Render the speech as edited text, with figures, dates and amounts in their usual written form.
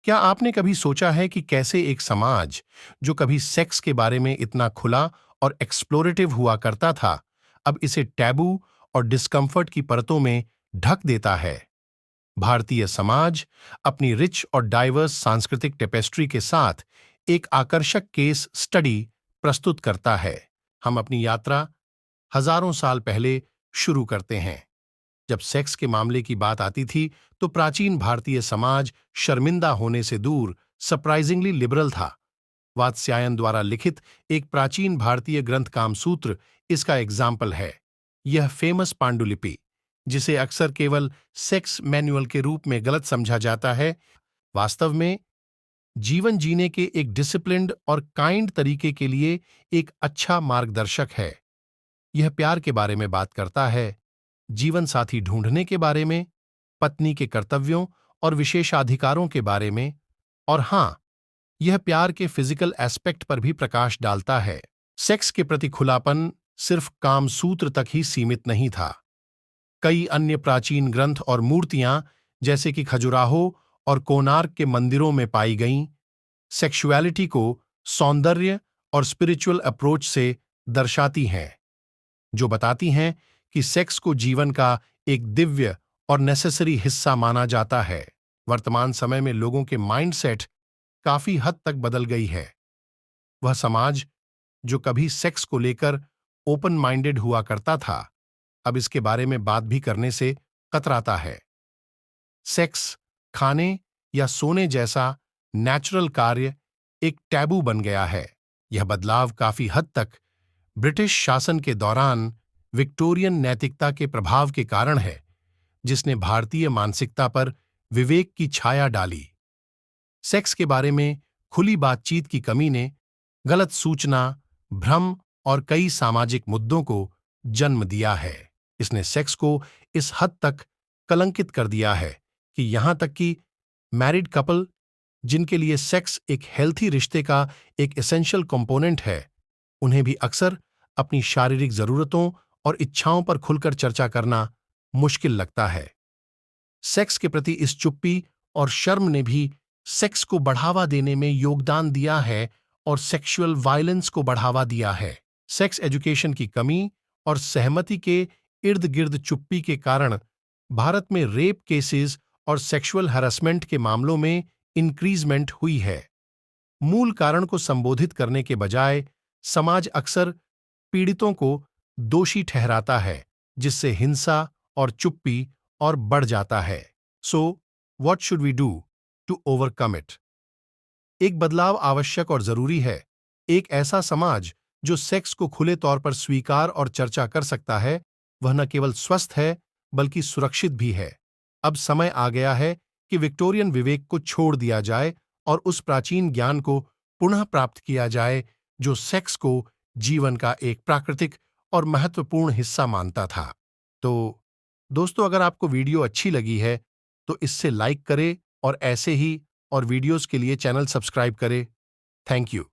क्या आपने कभी सोचा है कि कैसे एक समाज जो कभी सेक्स के बारे में इतना खुला और एक्सप्लोरेटिव हुआ करता था, अब इसे टैबू और डिस्कम्फर्ट की परतों में ढक देता है? भारतीय समाज अपनी रिच और डाइवर्स सांस्कृतिक टेपेस्ट्री के साथ एक आकर्षक केस स्टडी प्रस्तुत करता है। हम अपनी यात्रा हजारों साल पहले शुरू करते हैं। जब सेक्स के मामले की बात आती थी, तो प्राचीन भारतीय समाज शर्मिंदा होने से दूर सरप्राइजिंगली लिबरल था। वात्स्यायन द्वारा लिखित एक प्राचीन भारतीय ग्रंथ कामसूत्र इसका एग्जाम्पल है। यह फेमस पांडुलिपि, जिसे अक्सर केवल सेक्स मैनुअल के रूप में गलत समझा जाता है, वास्तव में जीवन जीने के एक डिसिप्लिन्ड और काइंड तरीके के लिए एक अच्छा मार्गदर्शक है। यह प्यार के बारे में बात करता है, जीवन साथी ढूंढने के बारे में, पत्नी के कर्तव्यों और विशेषाधिकारों के बारे में, और हाँ, यह प्यार के फिजिकल एस्पेक्ट पर भी प्रकाश डालता है। सेक्स के प्रति खुलापन सिर्फ कामसूत्र तक ही सीमित नहीं था। कई अन्य प्राचीन ग्रंथ और मूर्तियां, जैसे कि खजुराहो और कोणार्क के मंदिरों में पाई गईं, सेक्सुअलिटी को सौंदर्य और स्पिरिचुअल अप्रोच से दर्शाती हैं, जो बताती हैं कि सेक्स को जीवन का एक दिव्य और नेसेसरी हिस्सा माना जाता है। वर्तमान समय में लोगों के माइंडसेट काफी हद तक बदल गई है। वह समाज जो कभी सेक्स को लेकर ओपन माइंडेड हुआ करता था, अब इसके बारे में बात भी करने से कतराता है। सेक्स खाने या सोने जैसा नेचुरल कार्य एक टैबू बन गया है। यह बदलाव काफी हद तक ब्रिटिश शासन के दौरान विक्टोरियन नैतिकता के प्रभाव के कारण है, जिसने भारतीय मानसिकता पर विवेक की छाया डाली। सेक्स के बारे में खुली बातचीत की कमी ने गलत सूचना, भ्रम और कई सामाजिक मुद्दों को जन्म दिया है। इसने सेक्स को इस हद तक कलंकित कर दिया है कि यहां तक कि मैरिड कपल, जिनके लिए सेक्स एक हेल्थी रिश्ते का एक एसेंशियल कंपोनेंट है, उन्हें भी अक्सर अपनी शारीरिक जरूरतों और इच्छाओं पर खुलकर चर्चा करना मुश्किल लगता है। सेक्स के प्रति इस चुप्पी और शर्म ने भी सेक्स को बढ़ावा देने में योगदान दिया है और सेक्सुअल वायलेंस को बढ़ावा दिया है। सेक्स एजुकेशन की कमी और सहमति के इर्द गिर्द चुप्पी के कारण भारत में रेप केसेस और सेक्सुअल हैरेसमेंट के मामलों में इंक्रीजमेंट हुई है। मूल कारण को संबोधित करने के बजाय समाज अक्सर पीड़ितों को दोषी ठहराता है, जिससे हिंसा और चुप्पी और बढ़ जाता है। So what should we do to overcome it? एक बदलाव आवश्यक और जरूरी है। एक ऐसा समाज जो सेक्स को खुले तौर पर स्वीकार और चर्चा कर सकता है, वह न केवल स्वस्थ है बल्कि सुरक्षित भी है। अब समय आ गया है कि विक्टोरियन विवेक को छोड़ दिया जाए और उस प्राचीन ज्ञान को पुनः प्राप्त किया जाए जो सेक्स को जीवन का एक प्राकृतिक और महत्वपूर्ण हिस्सा मानता था। तो दोस्तों, अगर आपको वीडियो अच्छी लगी है तो इससे लाइक करें और ऐसे ही और वीडियोस के लिए चैनल सब्सक्राइब करें। Thank you.